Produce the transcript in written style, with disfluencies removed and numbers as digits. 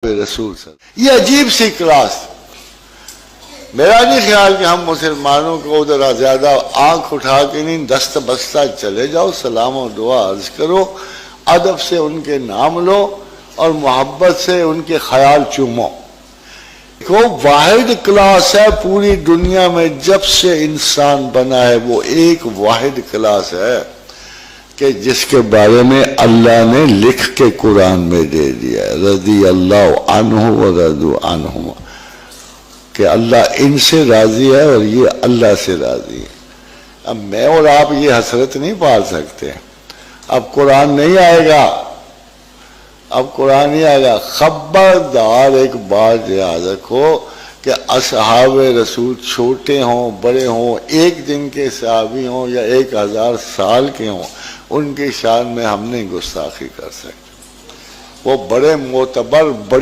رسول صلی اللہ علیہ وسلم. یہ عجیب سی کلاس. میرا نہیں خیال کہ ہم مسلمانوں کو ذرا زیادہ آنکھ اٹھا کے نہیں دست بستہ چلے جاؤ, سلام و دعا عرض کرو, ادب سے ان کے نام لو اور محبت سے ان کے خیال چومو. کو واحد کلاس ہے پوری دنیا میں, جب سے انسان بنا ہے وہ ایک واحد کلاس ہے کہ جس کے بارے میں اللہ نے لکھ کے قرآن میں دے دیا ہے, رضی اللہ عنہ و رضوا عنہ, کہ اللہ ان سے راضی ہے اور یہ اللہ سے راضی ہے. اب میں اور آپ یہ حسرت نہیں پال سکتے. اب قرآن نہیں آئے گا, اب قرآن نہیں آئے گا. خبردار ایک بات یاد رکھو کہ اصحاب رسول چھوٹے ہوں بڑے ہوں, ایک دن کے صحابی ہوں یا 1000 سال کے ہوں, ان کی شان میں ہم نہیں گستاخی کر سکتے. وہ بڑے معتبر بڑے